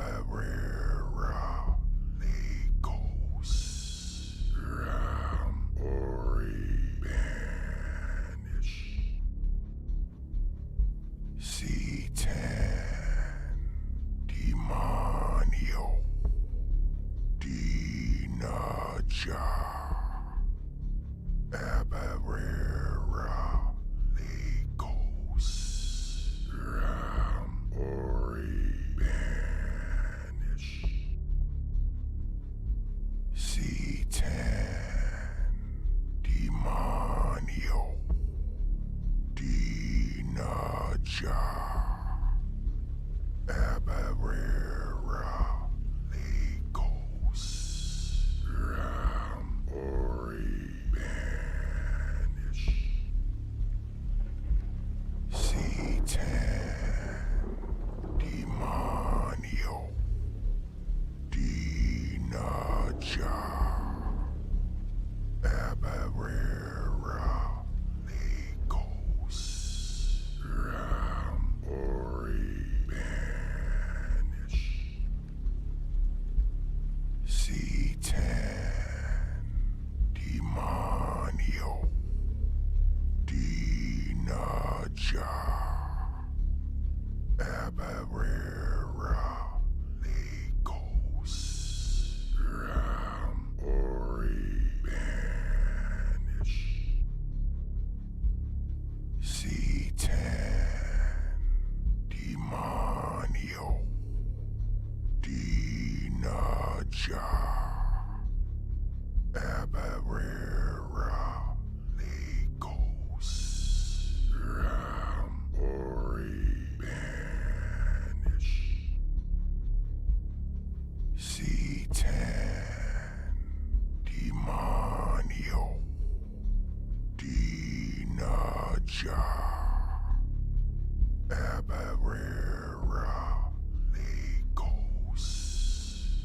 Abarera Legos Ram Ori Banish C10 Demonio Dinaja Abarera Legos Ram Ori Banish C10 Demonio Dinaja Abarera Legos Ram Ori Banish C10 Demonio Dinaja Abarera Legos Ram Ori Banish C10 Demonio Dinaja Abarera Legos Ram Ori Banish C10 Demonio Dinaja Abarera Legos Ram Ori Banish C10 Demonio Dinaja Abarera Legos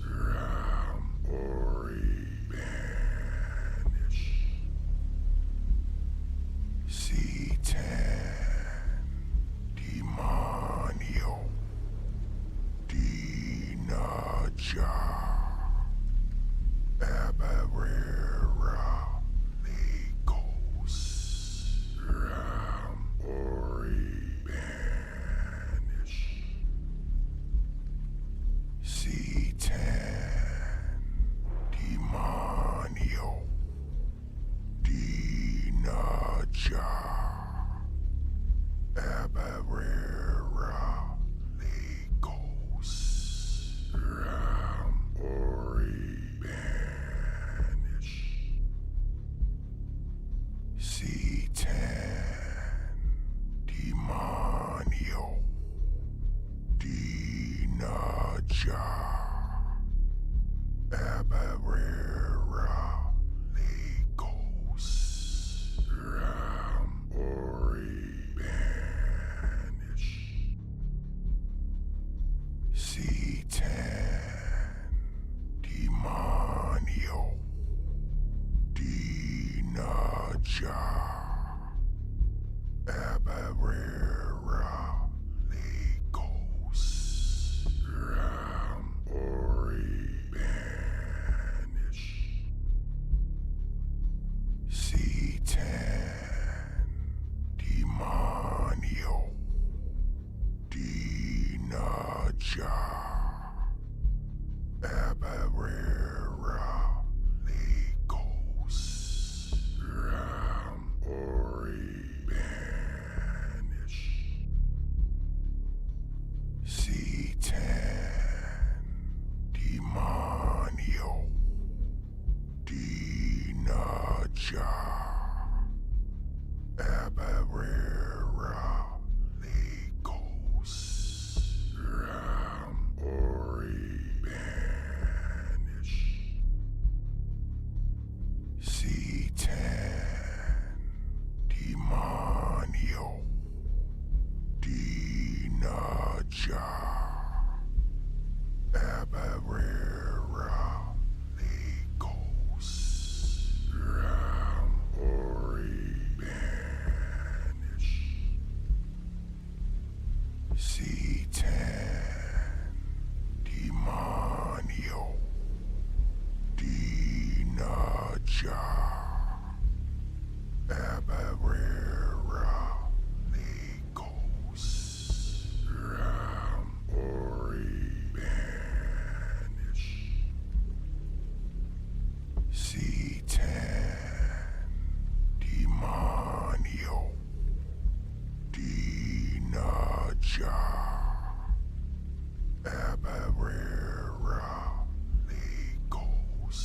Ram Ori Banish C10 Demonio Dinaja Abarera Legos Ram Ori Banish C10 Demonio Dinaja Abarera Legos Ram Ori Banish C10 Demonio Dinaja Abarera Legos Ram Ori Banish C10 Demonio Dinaja Abarera Legos Ram Ori Banish C10 Demonio Dinaja Abarera Legos Ram Ori Banish C10 Demonio Dinaja Abarera Legos Ram Ori Banish C10 Demonio Dinaja Abarera Legos Ram Ori Banish Abarera Legos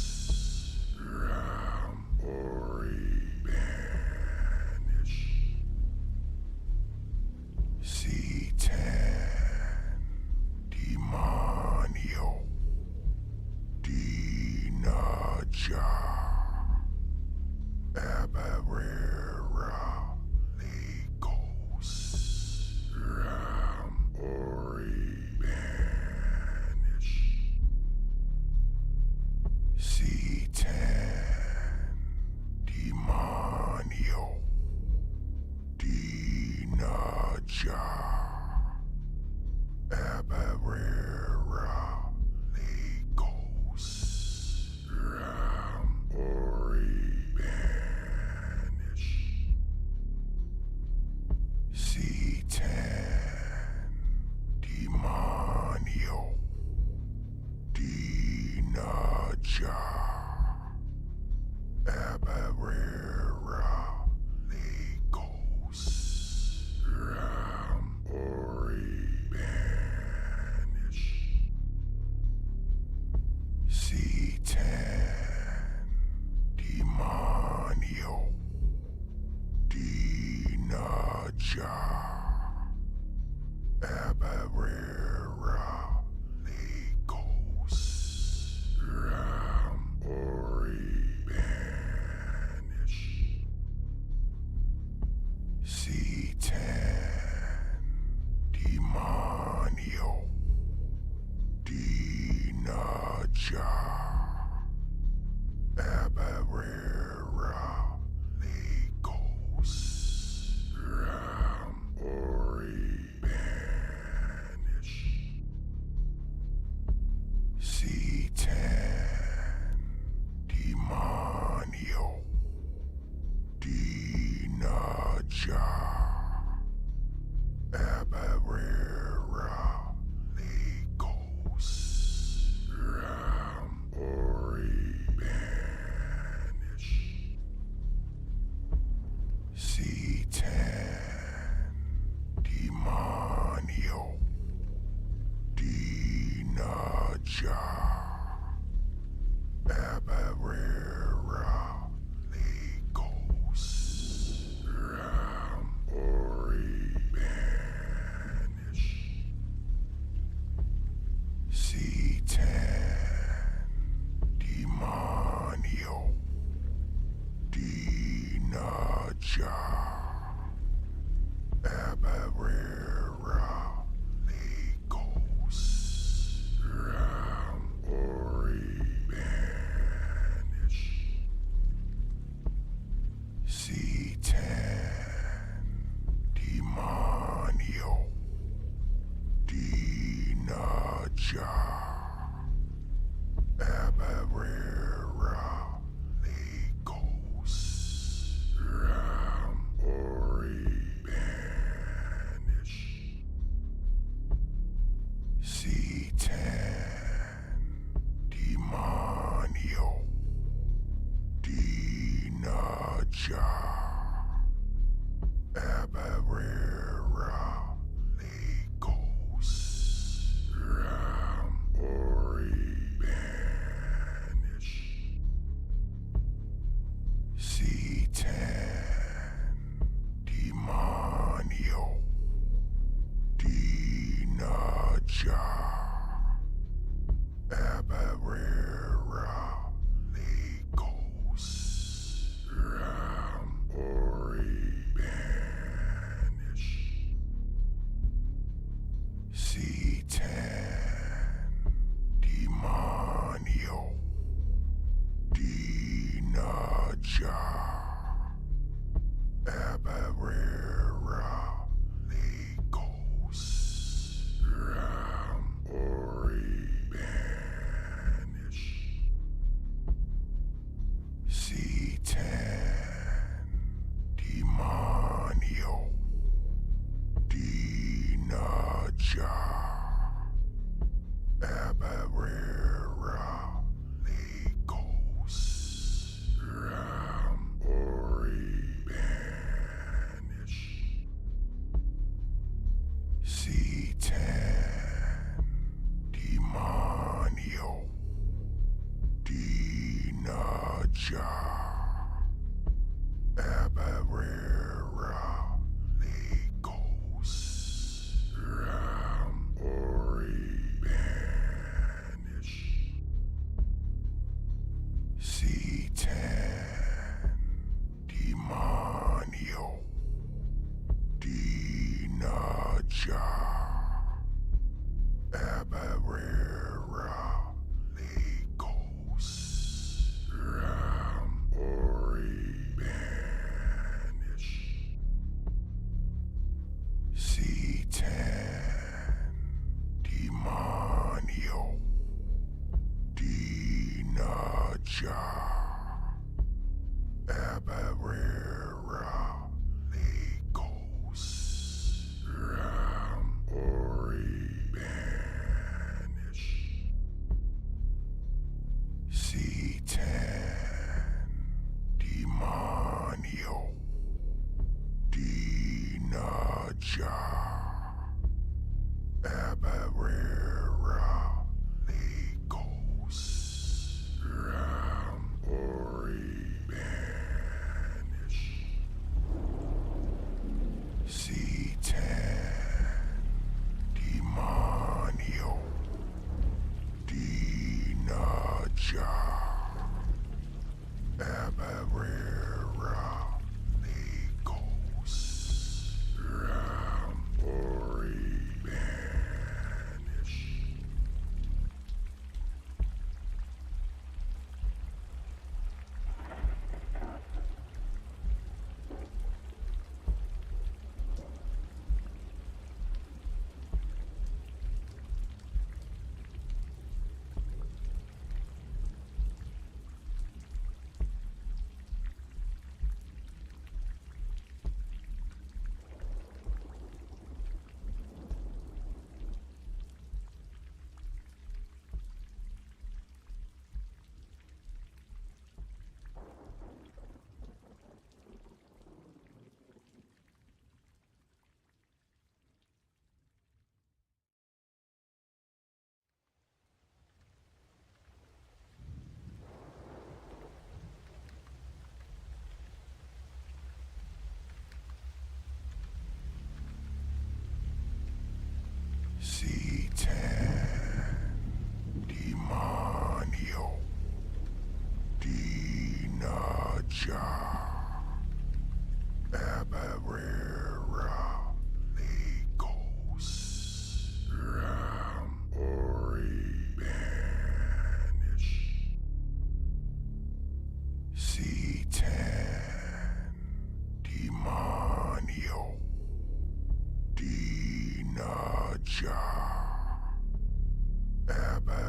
Ram Ori Banish C10 Demonio Dinaja Abarera Legos Ram Ori Banish C10 Demonio Dinaja Abarera Legos Ram Ori Banish C10 Demonio Dinaja Abarera Legos Ram Ori Banish C10 Demonio Dinaja Abarera Legos Ram Ori Banish C10 Demonio Dinaja Abarera Legos Ram Ori Banish C10 Demonio Dinaja Abarera Legos Ram Ori Banish C10 Demonio Dinaja Abarera Legos Ram Ori Banish C10 Demonio Dinaja Abarera Legos Ram Ori Banish C10 Demonio Dinaja Abarera Legos Ram Ori Banish C10 Demonio Dinaja Abarera Legos Ram Ori Banish C10 Demonio Dinaja Abarera Legos Ram Ori Banish C10 Demonio Dinaja Abarera Legos Ram Ori Banish C10 Demonio Dinaja Abarera Legos Ram Ori Banish C10 Demonio Dinaja Abarera Legos Ram Ori Banish C10 Demonio Dinaja Abarera Legos Ram Ori Banish C10 Demonio Dinaja Abarera Legos Ram Ori Banish C10 Demonio Dinaja Abarera Legos Ram Ori Banish C10 Demonio Dinaja Abarera Legos Ram Ori Banish C10 Demonio Dinaja Abarera Legos Ram Ori Banish C10 Demonio Dinaja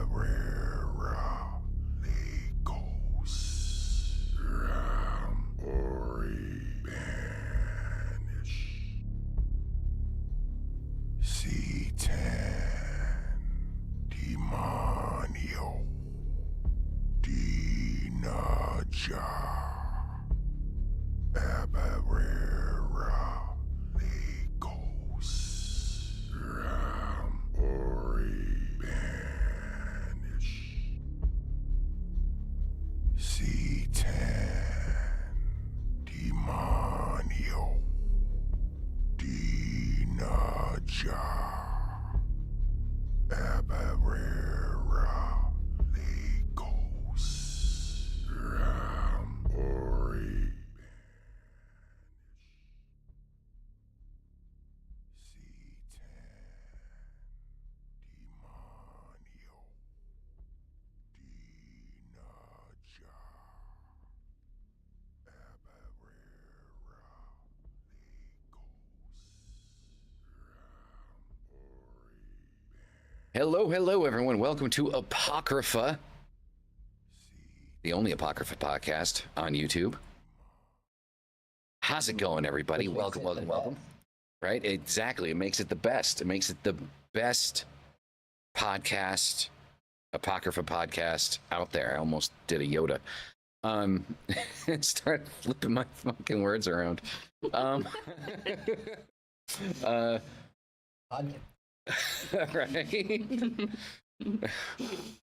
Abarera Legos Ram Ori Banish C10 Demonio Dinaja Abarera Legos Ram Ori Banish C10 Demonio Dinaja Abarera Legos Ram Ori Hello, hello, everyone. Welcome to Apocrypha, the only Apocrypha podcast on YouTube. How's it going, everybody? Welcome, welcome, welcome. Right? Exactly. It makes it the best. It makes it the best podcast, Apocrypha podcast out there. I almost did a Yoda. Start flipping my fucking words around. Right?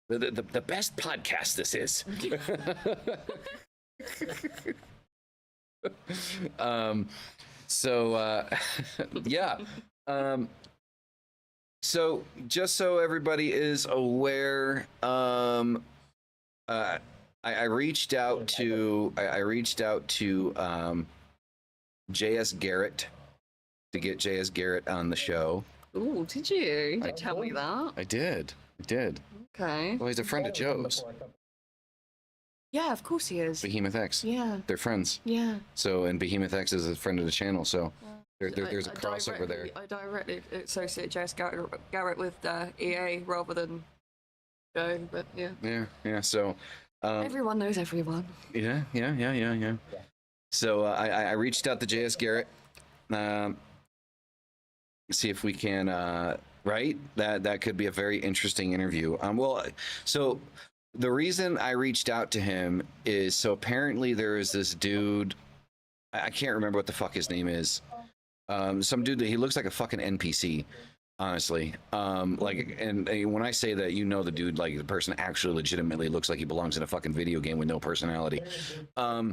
The best podcast this is. Yeah. So just so everybody is aware, I reached out to J.S. Garrett to get J.S. Garrett on the show. Ooh, did you? You didn't tell me that. I did. Okay. Well, he's a friend of Joe's. Yeah, of course he is. Behemoth X. Yeah. They're friends. Yeah. So, and Behemoth X is a friend of the channel, so there's a crossover there. I directly associate J.S. Garrett with EA rather than Joe, but yeah. Yeah. So, Everyone knows everyone. Yeah. So I reached out to J.S. Garrett. See if we can, right? That could be a very interesting interview. So the reason I reached out to him is so apparently there is this dude. I can't remember what the fuck his name is. Some dude that he looks like a fucking NPC. Honestly, and when I say that, you know, the dude, like, the person actually legitimately looks like he belongs in a fucking video game with no personality. So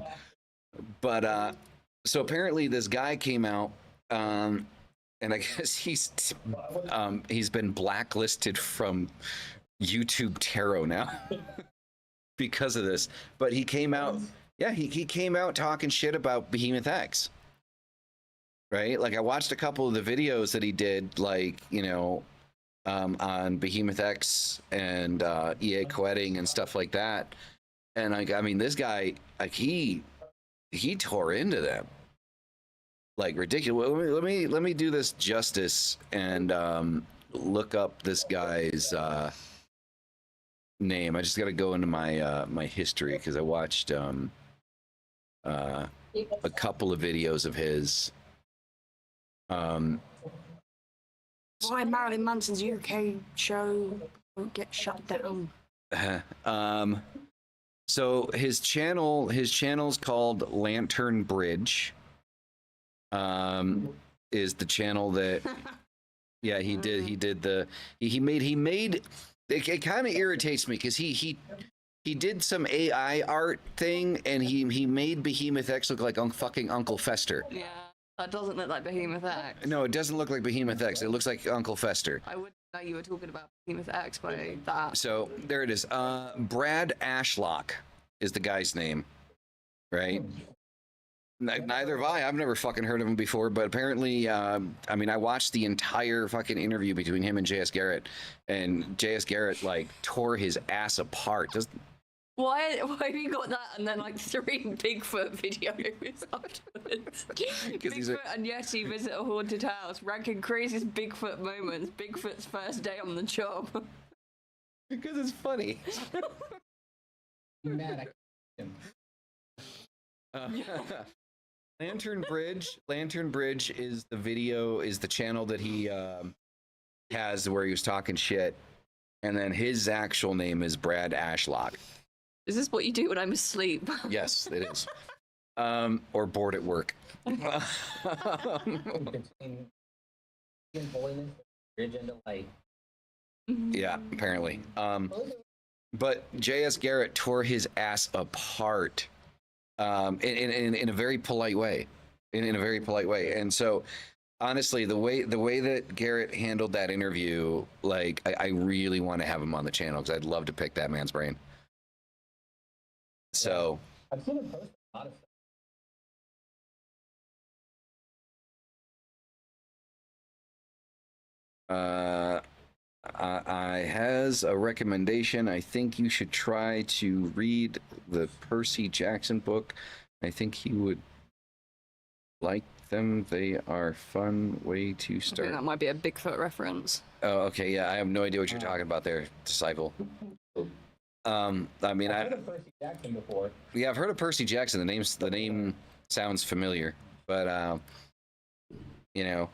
apparently this guy came out, and I guess he's been blacklisted from YouTube Tarot now because of this. But he came out, he came out talking shit about Behemoth X. Right? Like, I watched a couple of the videos that he did, like, you know, on Behemoth X and EA Quetting and stuff like that. And I mean, this guy, like, he tore into them. Like, ridiculous. Let me do this justice and look up this guy's name. I just got to go into my my history because I watched a couple of videos of his. Why Marilyn Manson's UK show won't get shut down? So his channel's called Lantern Bridge. Is the channel that he made it kind of irritates me because he did some AI art thing and he made Behemoth X look like fucking Uncle Fester. Yeah. That doesn't look like Behemoth X. No, it doesn't look like Behemoth X. It looks like Uncle Fester. I wouldn't know you were talking about Behemoth X by that. So there it is. Brad Ashlock is the guy's name, right? Neither have I. I've never fucking heard of him before, but apparently, I mean, I watched the entire fucking interview between him and J.S. Garrett, and J.S. Garrett, like, tore his ass apart. Why have you got that and then like 3 Bigfoot videos afterwards? Bigfoot and Yeti visit a haunted house, ranking craziest Bigfoot moments, Bigfoot's first day on the job. Because it's funny. Lantern Bridge is the channel that he has where he was talking shit, and then his actual name is Brad Ashlock. Is this what you do when I'm asleep? Yes, it is. Or bored at work. Yeah, apparently. But J.S. Garrett tore his ass apart in a very polite way. In a very polite way. And so, honestly, the way that Garrett handled that interview, like, I really want to have him on the channel because I'd love to pick that man's brain. So I've seen him post a lot of stuff. I has a recommendation. I think you should try to read the Percy Jackson book. I think he would like them. They are fun way to I start. think that might be a Bigfoot reference. Oh, okay. Yeah, I have no idea what you're talking about there, Disciple. I mean, I've heard of Percy Jackson before. Yeah, I've heard of Percy Jackson. The name sounds familiar, but you know.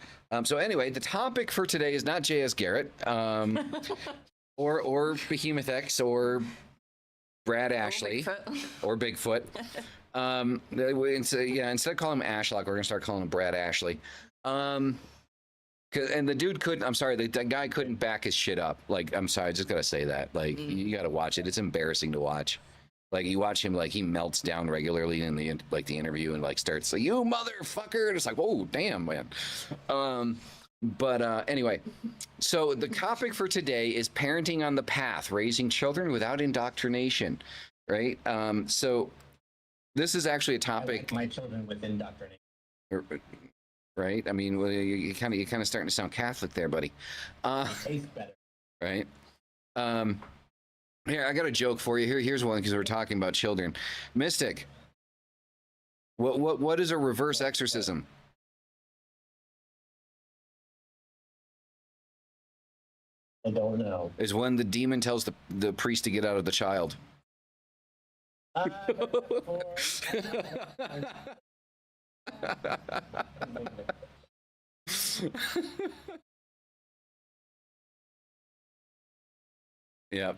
So anyway, the topic for today is not J.S. Garrett, or Behemoth X, or Brad Ashley, or Bigfoot. Instead of calling him Ashlock, we're gonna start calling him Brad Ashley. And the dude couldn't. I'm sorry, the guy couldn't back his shit up. Like, I'm sorry, I just gotta say that. Like, you gotta watch it. It's embarrassing to watch. Like, you watch him, like, he melts down regularly in the interview and like starts like, "You motherfucker!" And it's like, "Oh, damn, man." Anyway, so the topic for today is parenting on the path, raising children without indoctrination, right? So this is actually a topic. I like my children with indoctrination. Right? I mean, well, you kind of starting to sound Catholic there, buddy. It tastes better. Right? Here, I got a joke for you. Here's one because we're talking about children. Mystic. What is a reverse exorcism? I don't know. Is when the demon tells the priest to get out of the child. Yeah,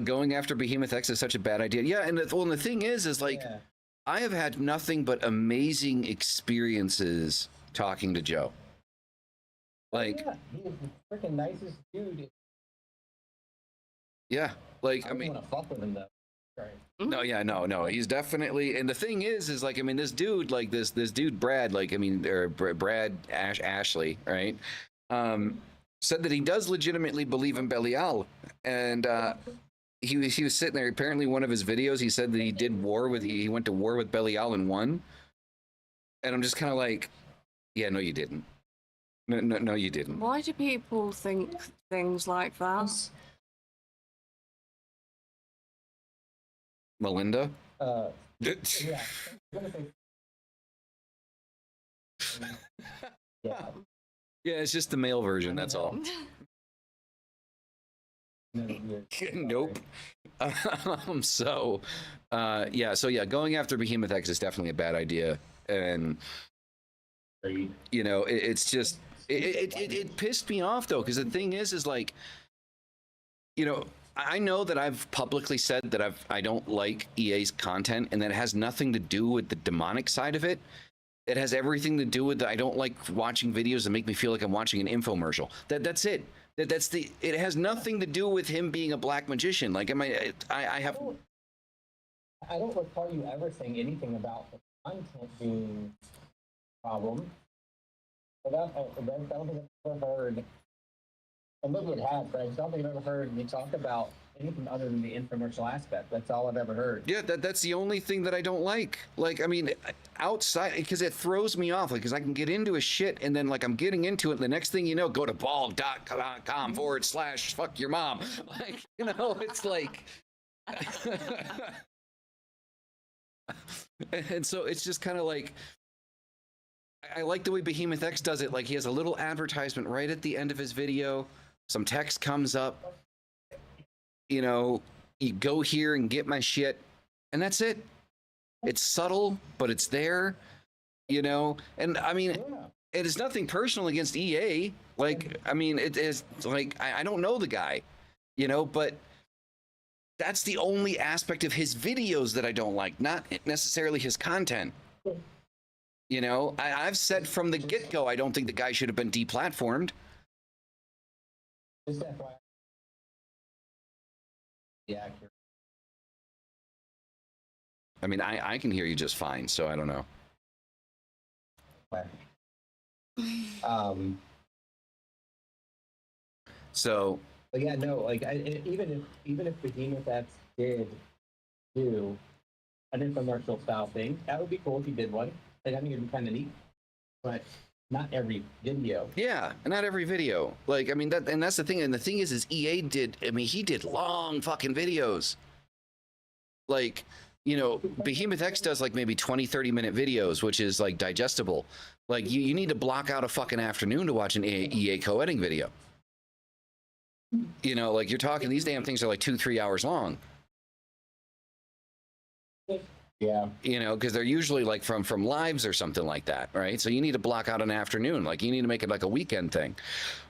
going after Behemoth X is such a bad idea. Yeah, and the thing is like, yeah. I have had nothing but amazing experiences talking to Joe. Like, yeah, he's the freaking nicest dude. Yeah, like I mean, want to fuck with him though. Right. No, yeah, no. He's definitely, and the thing is like, I mean, this dude, like this dude, Brad, like, I mean, or Brad Ashley, right? Said that he does legitimately believe in Belial, and he was sitting there. Apparently, one of his videos, he said that he went to war with Belial and won. And I'm just kind of like, yeah, no, you didn't. No, you didn't. Why do people think things like that? Melinda? Yeah. Yeah. Yeah, it's just the male version, that's all. Nope. So going after Behemoth X is definitely a bad idea. And, you know, it's just, it pissed me off, though, because the thing is like, you know, I know that I've publicly said that I don't like EA's content, and that it has nothing to do with the demonic side of it. It has everything to do with I don't like watching videos that make me feel like I'm watching an infomercial. That's it. It has nothing to do with him being a black magician. Like, I don't recall you ever saying anything about the content being a problem. I don't think I've ever heard. And maybe it has, but I don't think I've ever heard me talk about anything other than the infomercial aspect. That's all I've ever heard. Yeah, that's the only thing that I don't like. Like, I mean, outside, because it throws me off. Like, because I can get into a shit, and then, like, I'm getting into it, and the next thing you know, go to bald.com/fuck your mom. Like, you know, it's like... And so it's just kind of like... I like the way Behemoth X does it. Like, he has a little advertisement right at the end of his video. Some text comes up. You know, you go here and get my shit, and that's it. It's subtle, but it's there, you know. And I mean, it is nothing personal against EA. Like, I mean, it is like, I don't know the guy, you know, but that's the only aspect of his videos that I don't like, not necessarily his content. You know, I've said from the get-go, I don't think the guy should have been deplatformed. Yeah. I mean, I can hear you just fine, so I don't know. So. But yeah, no, like even if Behemoth X did do an infomercial style thing, that would be cool if he did one. Like, I think it'd be kind of neat, but not every video. Yeah, not every video. Like, I mean, that's the thing. And the thing is EA he did long fucking videos. Like, you know, Behemoth X does like maybe 20-30 minute videos, which is like digestible. Like, you need to block out a fucking afternoon to watch an EA co-editing video. You know, like, you're talking, these damn things are like 2-3 hours long. Yeah. You know, because they're usually like from lives or something like that, right? So you need to block out an afternoon. Like, you need to make it like a weekend thing.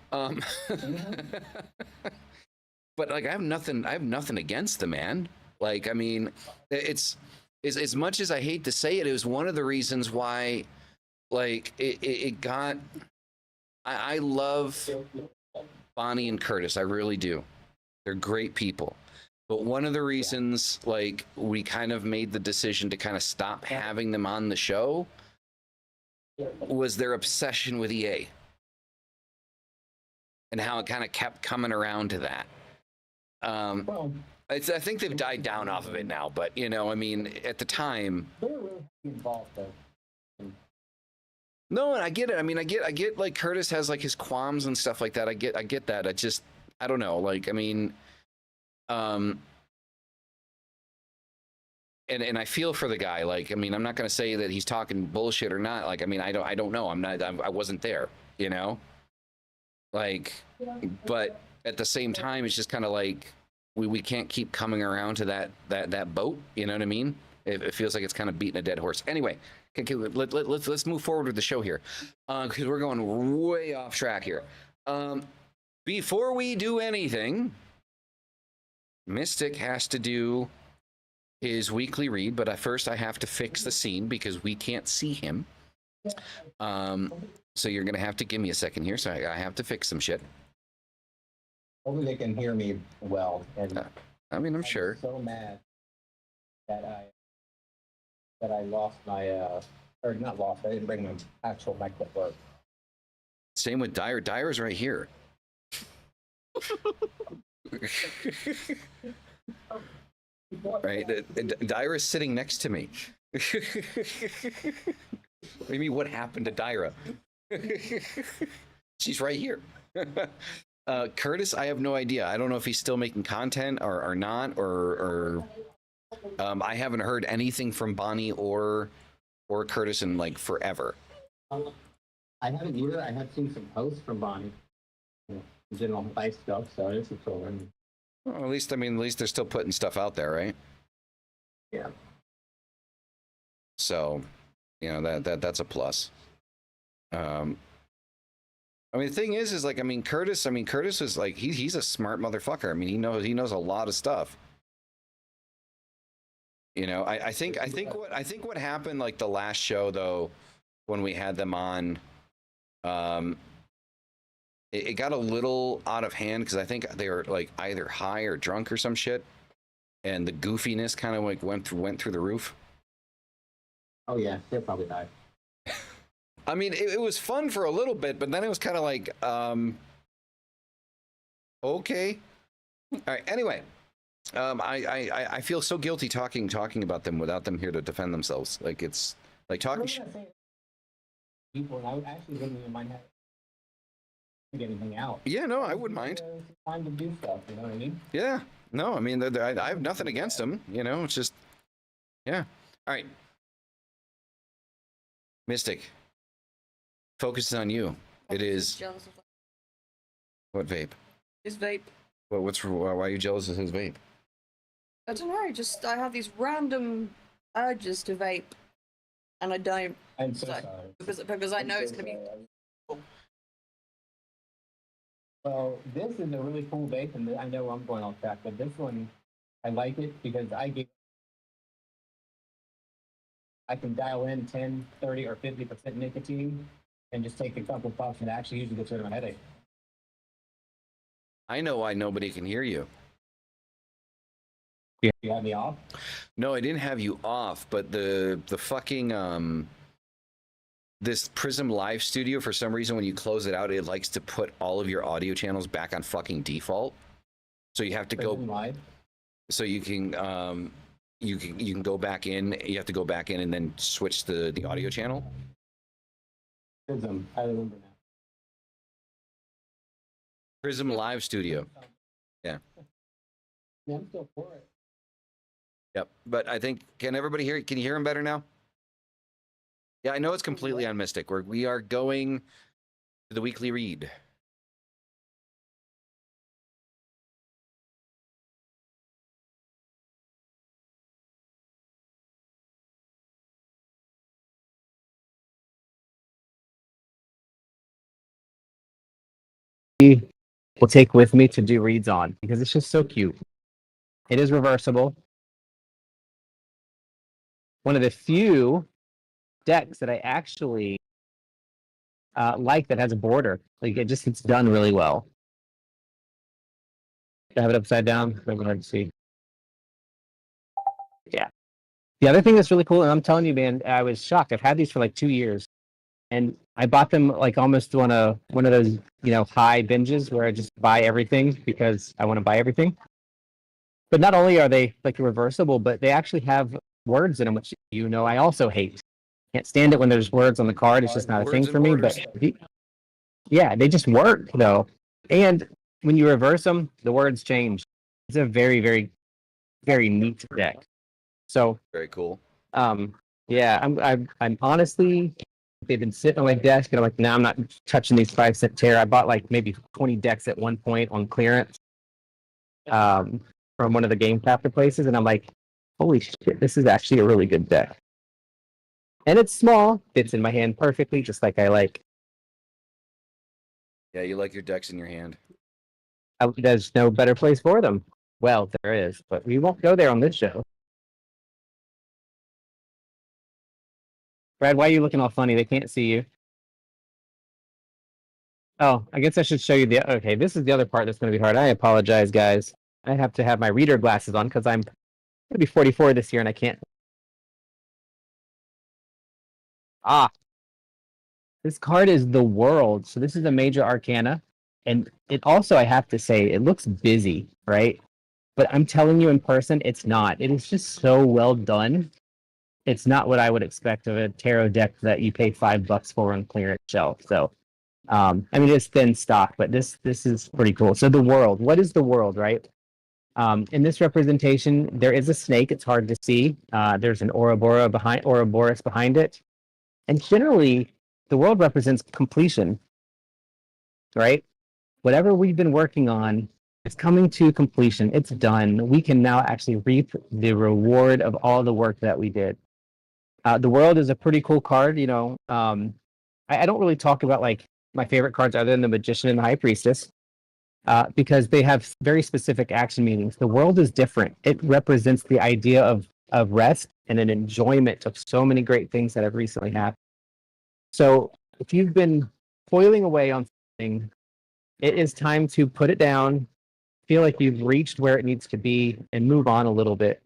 But like, I have nothing against the man. Like, I mean, it's as much as I hate to say it, it was one of the reasons why, like, it got, I love Bonnie and Curtis. I really do. They're great people. But one of the reasons, like, we kind of made the decision to kind of stop having them on the show was their obsession with EA and how it kind of kept coming around to that. Well, I think they've died down off of it now, but you know, I mean, at the time, they were really involved though. no, and I get it. I mean, I get like Curtis has like his qualms and stuff like that. I get that. I don't know. Like, I mean, and I feel for the guy. Like, I mean, I'm not gonna say that he's talking bullshit or not. Like, I mean, I don't know. I wasn't there. You know, like, but at the same time, it's just kind of like we can't keep coming around to that boat. You know what I mean? It feels like it's kind of beating a dead horse. Anyway, let's move forward with the show here, because we're going way off track here. Before we do anything, Mystic has to do his weekly read, but first I have to fix the scene because we can't see him. So you're gonna have to give me a second here. So I have to fix some shit. Hopefully they can hear me well. And I mean, I'm sure. So mad that I lost my or not lost. I didn't bring my actual mic with work. Same with Dyer. Dyer's right here. Right, Dyer is sitting next to me. What do you mean? What happened to Dyra? She's right here. Curtis, I have no idea. I don't know if he's still making content or not, or I haven't heard anything from Bonnie or Curtis in like forever. I haven't either. I have seen some posts from Bonnie. General life stuff, so this is cool. Well, at least they're still putting stuff out there, right? Yeah. So, you know, that's a plus. I mean, the thing is like, Curtis is like, he's a smart motherfucker. I mean, he knows a lot of stuff. You know, I think what happened like the last show though, when we had them on, it got a little out of hand because I think they were like either high or drunk or some shit, and the goofiness kind of like went through the roof. Oh yeah, they'll probably die. I mean, it was fun for a little bit, but then it was kind of like, okay, all right. Anyway, I feel so guilty talking about them without them here to defend themselves. Like it's like talking. People, and I actually wouldn't even mind having to get anything out. Yeah, no, I wouldn't mind. Time to do stuff, you know what I mean? Yeah, no, I mean, I have nothing against them. You know, it's just, yeah. All right, Mystic. Focus on you. It is. What vape? His vape. Why are you jealous of his vape? I don't know. Just I have these random urges to vape, and I don't. I'm so So- sorry. because I know it's gonna be. Well, this is a really cool vape, and I know I'm going off track, but this one, I like it because I can dial in 10, 30, or 50% nicotine and just take a couple puffs, and it actually usually gets rid of my headache. I know why nobody can hear you. You have me off? No, I didn't have you off, but the fucking this Prism Live Studio, for some reason when you close it out, it likes to put all of your audio channels back on fucking default. So you have to go Live? so you can go back in. You have to go back in and then switch the audio channel. Prism, I remember now. Prism Live Studio. Yeah. Yeah, I'm still for it. Yep. But I think, can everybody hear? Can you hear him better now? Yeah, I know it's completely on Mystic. We are going to the weekly read. Will take with me to do reads on because it's just so cute. It is reversible. One of the few decks that I actually that has a border. Like it's done really well. I have it upside down. Maybe hard to see. Yeah. The other thing that's really cool, and I'm telling you, man, I was shocked. I've had these for like 2 years, and I bought them like almost on one of those high binges where I just buy everything because I want to buy everything. But not only are they like reversible, but they actually have words in them, which I also hate. Can't stand it when there's words on the card. It's just not a Words thing and for me. borders. But yeah, they just work though. And when you reverse them, the words change. It's a very, very, very neat deck. So Very cool. yeah, I'm honestly, they've been sitting on my desk, and I'm like, nah, I'm not touching these 5-cent tear. I bought like maybe 20 decks at one point on clearance, from one of the game capture places, and I'm like, holy shit, this is actually a really good deck. And it's small, fits in my hand perfectly, just like I like. Yeah, you like your decks in your hand. There's no better place for them. Well, there is, but we won't go there on this show. Brad, why are you looking all funny? They can't see you. Oh, I guess I should show you the... Okay, this is the other part that's going to be hard. I apologize, guys. I have to have my reader glasses on because I'm going to be 44 this year and I can't... Ah. This card is the World. So this is a major arcana. And it also, I have to say, it looks busy, right? But I'm telling you in person, it's not. It is just so well done. It's not what I would expect of a tarot deck that you pay $5 for on clearance shelf. So, I mean, it's thin stock, but this is pretty cool. So the World, what is the World, right? In this representation, there is a snake. It's hard to see. There's an Ouroboros behind it, and generally, the World represents completion, right? Whatever we've been working on is coming to completion. It's done. We can now actually reap the reward of all the work that we did. The World is a pretty cool card. I don't really talk about like my favorite cards other than the Magician and the High Priestess, because they have very specific action meanings. The World is different. It represents the idea of rest and an enjoyment of so many great things that have recently happened. So if you've been toiling away on something, it is time to put it down, feel like you've reached where it needs to be, and move on a little bit.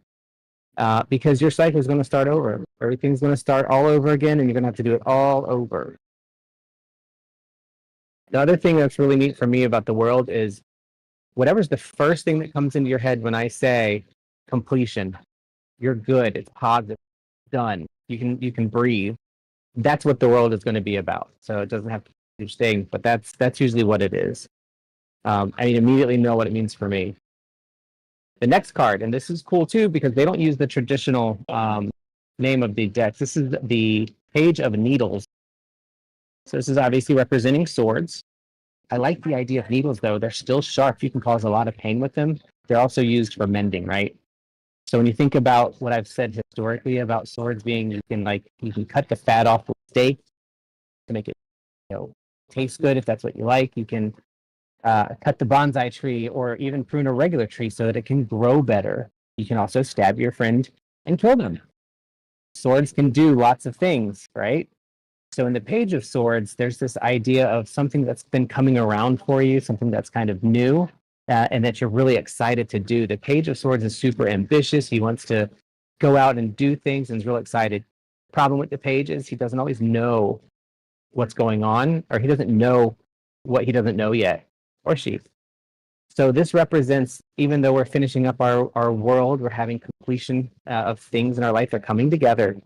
Because your cycle is going to start over. Everything's going to start all over again, and you're going to have to do it all over. The other thing that's really neat for me about the World is whatever's the first thing that comes into your head when I say completion, you're good, it's positive, done, you can breathe. That's what the World is going to be about. So it doesn't have to be huge thing, but that's usually what it is. I immediately know what it means for me. The next card, and this is cool too because they don't use the traditional name of the decks. This is the Page of Needles. So this is obviously representing swords. I like the idea of needles though. They're still sharp. You can cause a lot of pain with them. They're also used for mending, right? So when you think about what I've said historically about swords being, you can cut the fat off with steak to make it taste good if that's what you like. You can cut the bonsai tree or even prune a regular tree so that it can grow better. You can also stab your friend and kill them. Swords can do lots of things, right? So in the Page of Swords, there's this idea of something that's been coming around for you, something that's kind of new, and that you're really excited to do. The Page of Swords is super ambitious. He wants to go out and do things and is real excited. Problem with the Page is he doesn't always know what's going on, or he doesn't know what he doesn't know yet, or she. So this represents, even though we're finishing up our world, we're having completion of things in our life, they're coming together.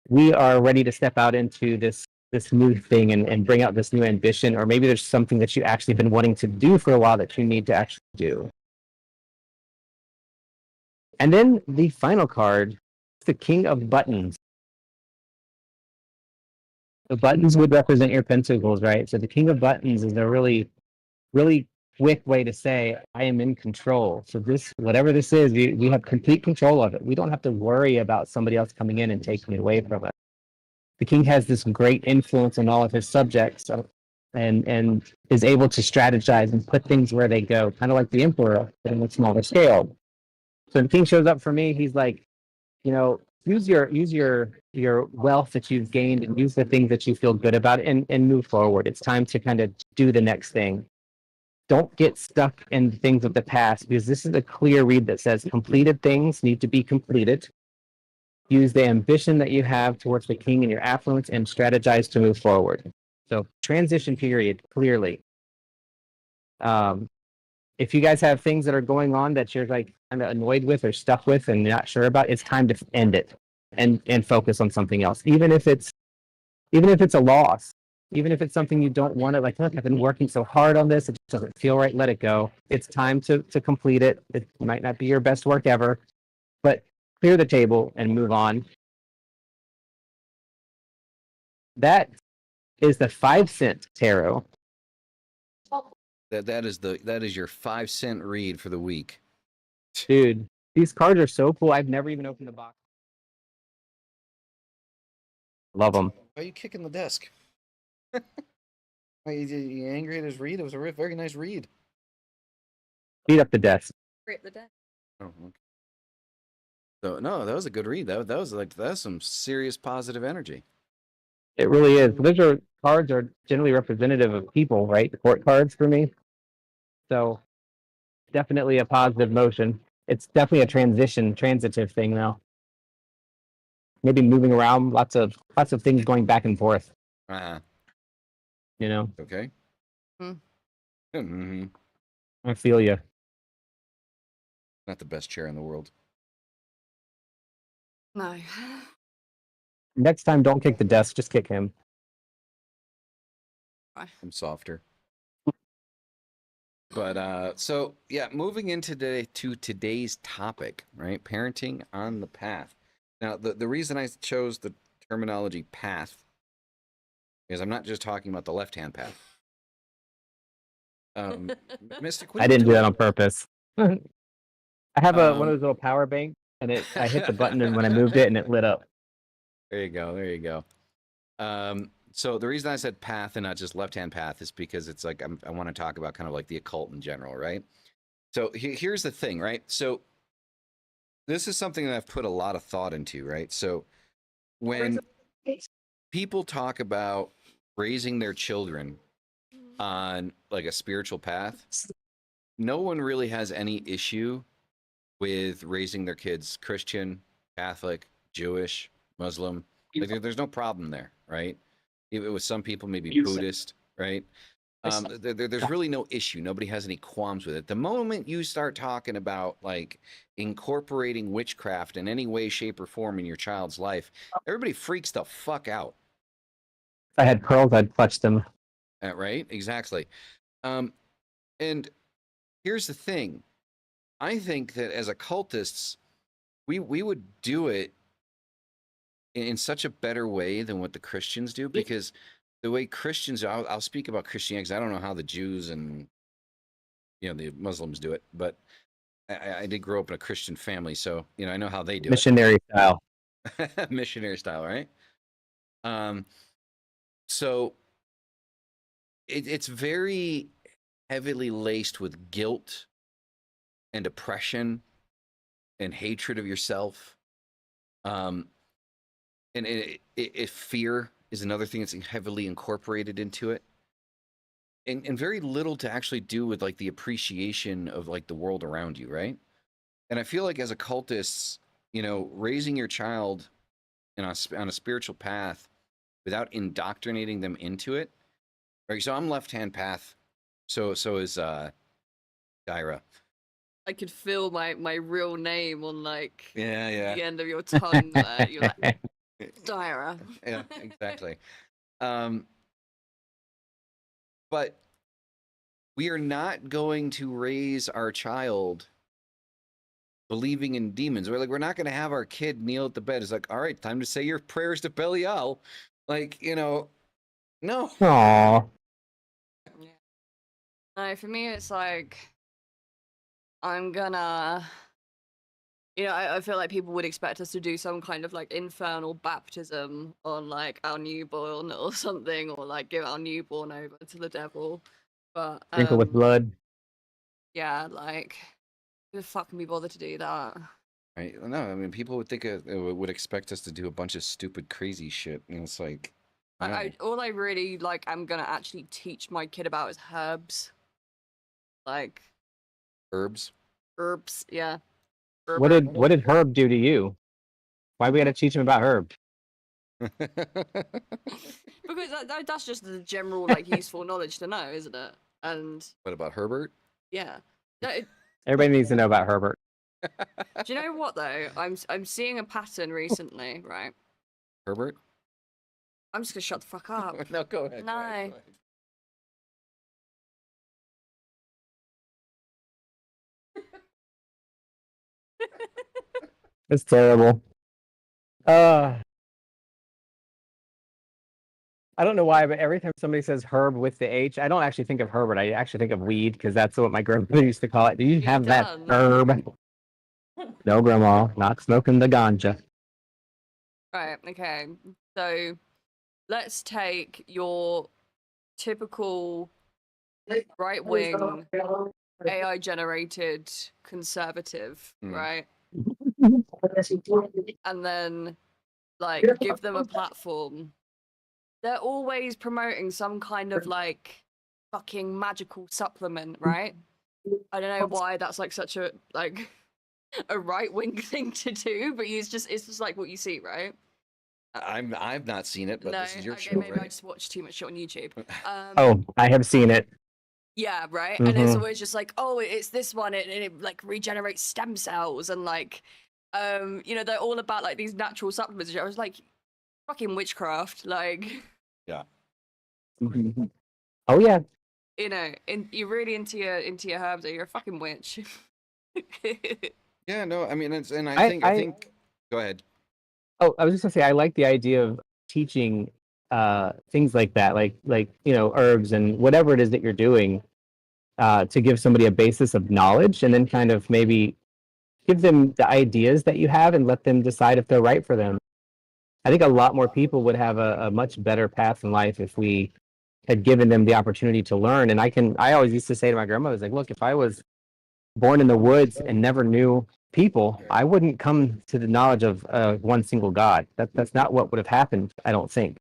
We are ready to step out into this new thing and bring out this new ambition, or maybe there's something that you actually been wanting to do for a while that you need to actually do. And then the final card, the King of Buttons. The buttons would represent your pentacles, right? So the King of Buttons is a really, really quick way to say, I am in control. So this, whatever this is, we have complete control of it. We don't have to worry about somebody else coming in and taking it away from us. The king has this great influence on all of his subjects, and is able to strategize and put things where they go, kind of like the emperor, but on a smaller scale. So the king shows up for me, he's like, use your wealth that you've gained and use the things that you feel good about and move forward. It's time to kind of do the next thing. Don't get stuck in things of the past, because this is a clear read that says completed things need to be completed. Use the ambition that you have towards the king and your affluence and strategize to move forward. So transition period, clearly. If you guys have things that are going on that you're like kind of annoyed with or stuck with and not sure about, it's time to end it and focus on something else. Even if it's a loss, even if it's something you don't want to, like, look, I've been working so hard on this, it just doesn't feel right, let it go. It's time to complete it. It might not be your best work ever, but clear the table and move on. That is the 5-cent tarot. That is your 5-cent read for the week. Dude, these cards are so cool. I've never even opened the box. Love them. Why are you kicking the desk? Why you angry at his read? It was a very nice read. Beat up the desk. Rip the deck. Oh, okay. So no, that was a good read. That's some serious positive energy. It really is. Those cards are generally representative of people, right? The court cards for me. So definitely a positive motion. It's definitely a transitive thing though. Maybe moving around, lots of things going back and forth. You know. Okay. Mm-hmm. I feel you. Not the best chair in the world. No. Next time, don't kick the desk. Just kick him. I'm softer. But so yeah, moving into today's topic, right? Parenting on the path. Now, the reason I chose the terminology path is I'm not just talking about the left-hand path. Mystic, I didn't do that on purpose. I have one of those little power banks, and I hit the button, and when I moved it, and it lit up. There you go. There you go. So the reason I said path and not just left-hand path is because it's like I want to talk about kind of like the occult in general, right? So here's the thing, right? So this is something that I've put a lot of thought into, right? So when people talk about raising their children on like a spiritual path, no one really has any issue with raising their kids Christian, Catholic, Jewish, Muslim. Like there's no problem there, right? With some people, maybe Buddhist, right? There's really no issue. Nobody has any qualms with it. The moment you start talking about like incorporating witchcraft in any way, shape, or form in your child's life, everybody freaks the fuck out. If I had pearls, I'd clutch them. Right? Exactly. And here's the thing. I think that as occultists, we would do it in such a better way than what the Christians do, because the way Christians, I'll speak about Christianity because I don't know how the Jews and the Muslims do it, but I did grow up in a Christian family, so I know how they do Missionary style. Missionary style, right? So it's very heavily laced with guilt and oppression and hatred of yourself. And fear is another thing that's heavily incorporated into it. And very little to actually do with like the appreciation of like the world around you, right? And I feel like as occultists, raising your child on a spiritual path without indoctrinating them into it. Right. So I'm left-hand path. So is Dyra. I could feel my real name on like the end of your tongue there. You're like Dyra. Yeah, exactly. But we are not going to raise our child believing in demons. We're not going to have our kid kneel at the bed. It's like, all right, time to say your prayers to Belial. Like, no. Aww. Yeah. No, for me, it's like I'm gonna. I feel like people would expect us to do some kind of like infernal baptism on like our newborn or something, or like give our newborn over to the devil. But Sprinkle with blood. yeah, like who the fuck can be bothered to do that? Right? No, I mean, people would think would expect us to do a bunch of stupid, crazy shit, and it's like, no. All I really like, I'm gonna actually teach my kid about is herbs. Like Herbs. herbs, yeah. What did Herb do to you? Why we got to teach him about Herb? Because that's just the general like useful knowledge to know, isn't it? And What about Herbert? yeah. Everybody needs to know about Herbert. Do you know what though? I'm seeing a pattern recently, right? Herbert? I'm just gonna shut the fuck up. No, go ahead. No. Go ahead, go ahead. It's terrible. I don't know why, but every time somebody says Herb with the H, I don't actually think of Herbert. I actually think of weed because that's what my grandmother used to call it. Do you have that herb? No, grandma, not smoking the ganja. Right, okay. So let's take your typical right wing AI generated conservative, right? And then like give them a platform. They're always promoting some kind of like fucking magical supplement, right? I don't know why that's like such a like a right wing thing to do, but it's just like what you see, right? I've not seen it, but No, this is your okay, show, maybe I right? just watched too much shit on YouTube. Oh, I have seen it. Yeah, right. And it's Mhm. always just like, oh, it's this one, and it like regenerates stem cells, and like, you know, they're all about like these natural supplements. I was like, fucking witchcraft, like, Yeah. Mhm. Oh yeah. you know, you're really into your herbs, or you're a fucking witch. Yeah, no, I mean, I think. Go ahead. Oh, I was just gonna say I like the idea of teaching things like that, like herbs and whatever it is that you're doing, to give somebody a basis of knowledge, and then kind of maybe give them the ideas that you have and let them decide if they're right for them. I think a lot more people would have a much better path in life if we had given them the opportunity to learn. And I always used to say to my grandma, I was like, look, if I was born in the woods and never knew people, I wouldn't come to the knowledge of one single God. That's not what would have happened, I don't think.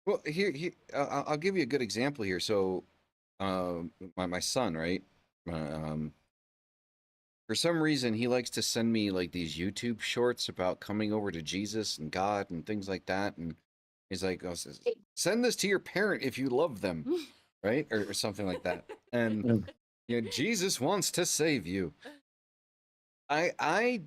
Well, here, I'll give you a good example here. So, my son, right? Um, for some reason, he likes to send me like these YouTube shorts about coming over to Jesus and God and things like that. And he's like, oh, send this to your parent if you love them, right? Or something like that. And Jesus wants to save you. I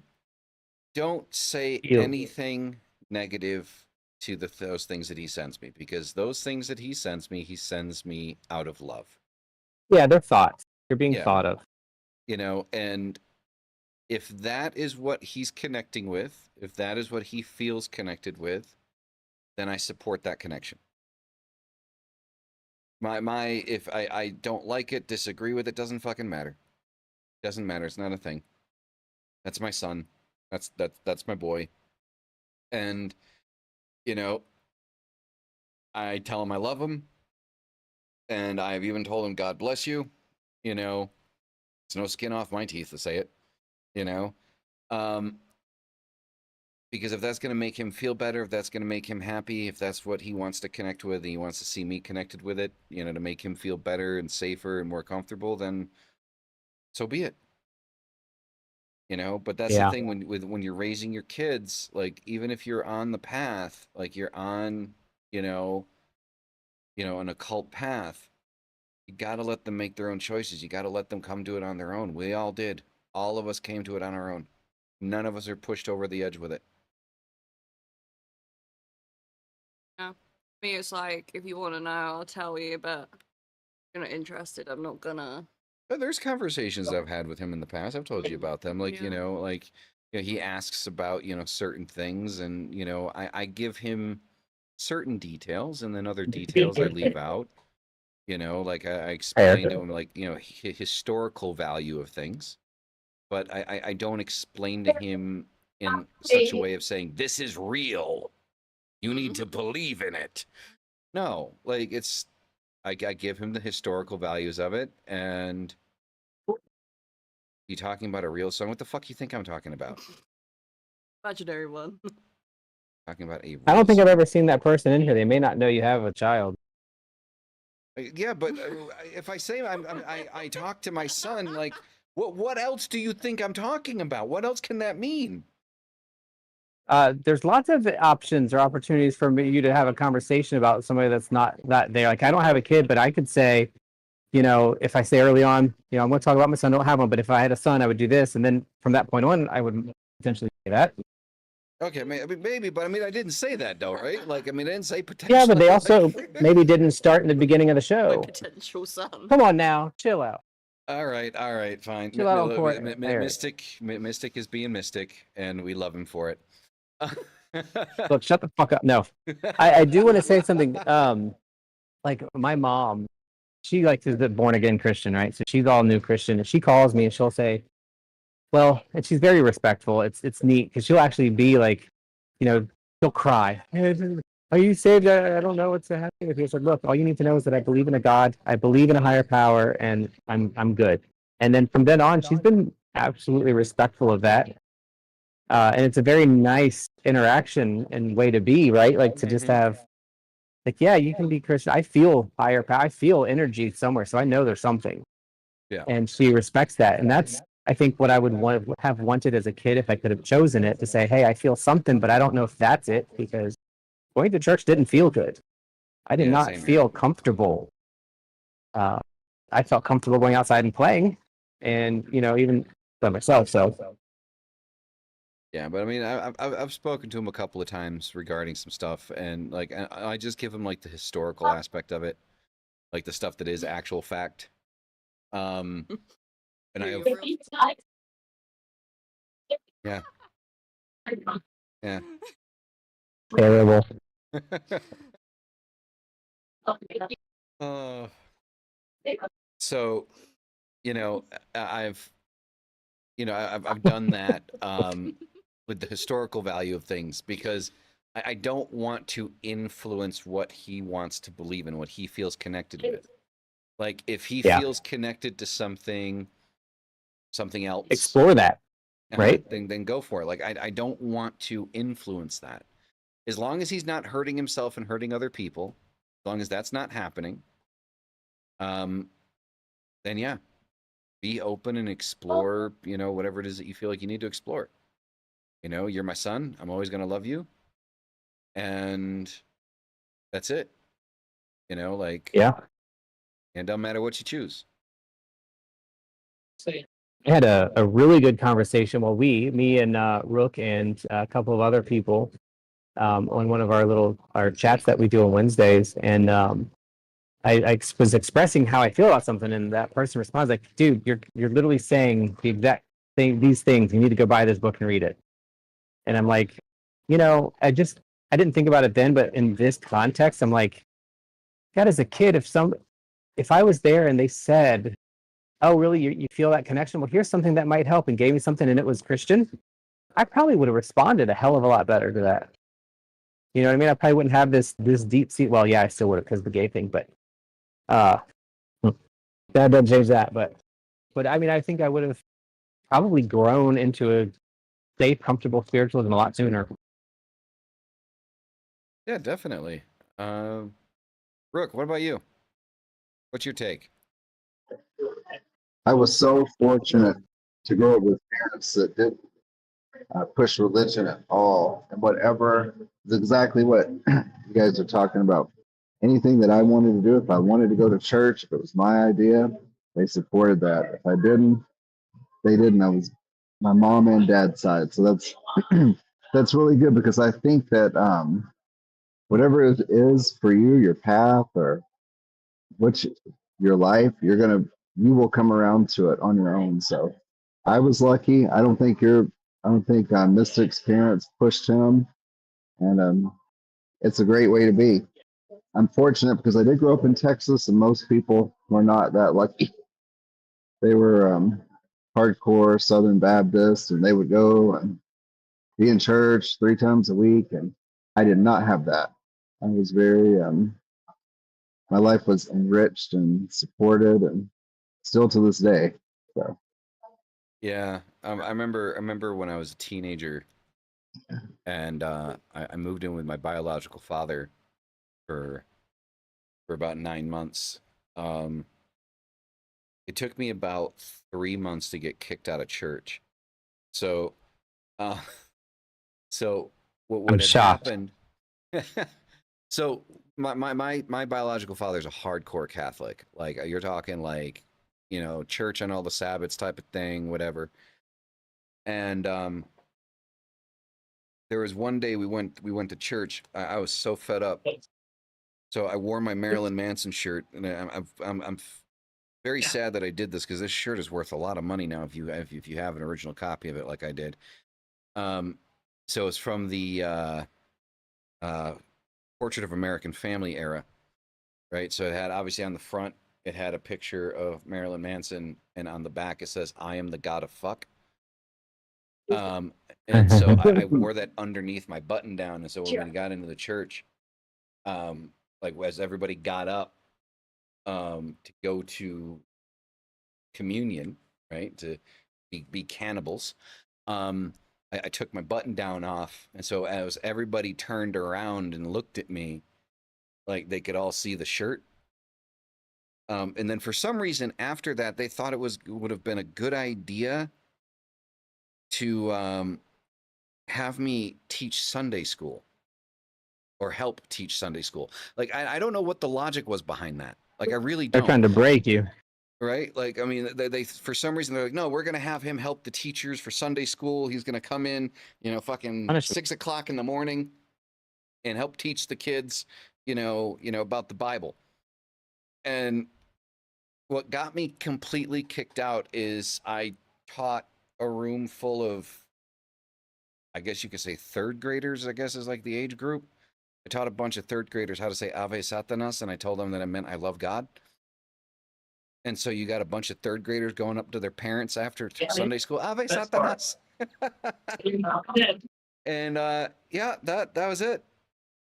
don't say anything negative to those things that he sends me, because those things that he sends me out of love. Yeah, they're thoughts. They're being thought of. You know, and if that is what he's connecting with, if that is what he feels connected with, then I support that connection. If I don't like it, disagree with it, doesn't fucking matter. Doesn't matter. It's not a thing. That's my son. That's my boy. And you know, I tell him I love him, and I've even told him God bless you. You know, it's no skin off my teeth to say it. You know, because if that's going to make him feel better, if that's going to make him happy, if that's what he wants to connect with, and he wants to see me connected with it, you know, to make him feel better and safer and more comfortable, then so be it. You know, but that's the thing when you're raising your kids, like even if you're on the path, like you're on, you know, an occult path, you got to let them make their own choices. You got to let them come to it on their own. We all did. All of us came to it on our own. None of us are pushed over the edge with it. Yeah. Me, it's like, if you want to know, I'll tell you, but if you're not interested, I'm not gonna. But there's conversations I've had with him in the past. I've told you about them. Like, you know, like, you know, he asks about, you know, certain things, and, you know, I give him certain details, and then other details I leave out. You know, like I explain to him, like, you know, historical value of things, but I don't explain to him in such a way of saying, this is real. You need to believe in it. No, like I give him the historical values of it, and you talking about a real song? What the fuck you think I'm talking about? Imaginary one. Talking about a I don't think race. I've ever seen that person in here. They may not know you have a child. Yeah, but if I say I talk to my son, like, what else do you think I'm talking about? What else can that mean? There's lots of options or opportunities for you to have a conversation about somebody that's not that there. Like I don't have a kid, but I could say, if I say early on, I'm going to talk about my son, I don't have one, but if I had a son, I would do this. And then from that point on, I would potentially say that. Okay, maybe, but I mean, I didn't say that though, right? Like, I mean, I didn't say potential. Yeah, but they also maybe didn't start in the beginning of the My show. potential son. Come on now, chill out. All right, fine. Chill out on Port. Mystic is being Mystic, and we love him for it. Look, shut the fuck up. No, I do want to say something. Like my mom, she like is a born again Christian, right? So she's all new Christian, and she calls me and she'll say, well, and she's very respectful. It's neat because she'll actually be like, she'll cry. Are you saved? I don't know what's happening with you. It's like, look, all you need to know is that I believe in a God, I believe in a higher power, and I'm good. And then from then on, she's been absolutely respectful of that. And it's a very nice interaction and way to be, right? Like to just have, like, yeah, you can be Christian. I feel higher power. I feel energy somewhere, so I know there's something. Yeah. And she respects that, and that's, I think, what I would have wanted as a kid if I could have chosen it, to say, hey, I feel something, but I don't know if that's it, because going to church didn't feel good. I did not feel comfortable. I felt comfortable going outside and playing, and even by myself. So yeah, but I mean, I've spoken to him a couple of times regarding some stuff, and like I just give him like the historical aspect of it, like the stuff that is actual fact. And yeah. terrible. So, I've done that with the historical value of things, because I don't want to influence what he wants to believe in, what he feels connected with. Like if he feels connected to something else, explore that, right? Then go for it. Like I don't want to influence that. As long as he's not hurting himself and hurting other people, as long as that's not happening, then yeah, be open and explore, whatever it is that you feel like you need to explore. You're my son. I'm always going to love you. And that's it. Yeah. And don't matter what you choose. I had a really good conversation. Well, me and Rook and a couple of other people on one of our chats that we do on Wednesdays. And I was expressing how I feel about something, and that person responds like, dude, you're literally saying the exact thing, these things. You need to go buy this book and read it. And I'm like, I didn't think about it then, but in this context, I'm like, God, as a kid, if I was there and they said, oh, really, you feel that connection? Well, here's something that might help, and gave me something, and it was Christian, I probably would have responded a hell of a lot better to that. You know what I mean? I probably wouldn't have this deep seat. Well, yeah, I still would have, because of the gay thing, but that doesn't change that. But I mean, I think I would have probably grown into a safe, comfortable spiritualism a lot sooner. Yeah, definitely. Brooke, what about you? What's your take? I was so fortunate to grow up with parents that didn't push religion at all, and whatever is exactly what you guys are talking about. Anything that I wanted to do, if I wanted to go to church, if it was my idea, they supported that. If I didn't, they didn't. I was my mom and dad's side, so that's that's really good, because I think that whatever it is for you, your path or what's your life, you will come around to it on your own. So I was lucky. I don't think Mystic's parents pushed him, and it's a great way to be. I'm fortunate because I did grow up in Texas, and most people were not that lucky. They were hardcore Southern Baptist, and they would go and be in church 3 times a week, and I did not have that. I was very my life was enriched and supported, and still to this day. So yeah, I remember when I was a teenager, and I moved in with my biological father for about 9 months. It took me about 3 months to get kicked out of church. So, uh, so what I'm had shocked. happened? So my biological father's a hardcore Catholic. Like you're talking like, church on all the Sabbaths type of thing, whatever. And there was one day we went to church. I was so fed up. So I wore my Marilyn Manson shirt, and I'm very sad that I did this because this shirt is worth a lot of money now if you have an original copy of it like I did. So it's from the Portrait of American Family era, right? So it had, obviously, on the front it had a picture of Marilyn Manson, and on the back it says, "I am the god of fuck." And so I wore that underneath my button down, and so when we got into the church, like as everybody got up to go to communion, right, to be cannibals, I took my button down off, and so as everybody turned around and looked at me, like they could all see the shirt. And then for some reason after that, they thought it would have been a good idea to have me teach Sunday school or help teach Sunday school. Like I don't know what the logic was behind that. Like I really They're don't. trying to break you. Right? Like, I mean, they for some reason they're like, no, we're gonna have him help the teachers for Sunday school. He's gonna come in, fucking Honestly. 6 o'clock in the morning and help teach the kids, about the Bible. And what got me completely kicked out is I taught a room full of, I guess you could say, third graders, I guess is like the age group. I taught a bunch of third graders how to say Ave Satanas, and I told them that it meant I love God. And so you got a bunch of third graders going up to their parents after Sunday school, Ave Satanas. And yeah, that was it.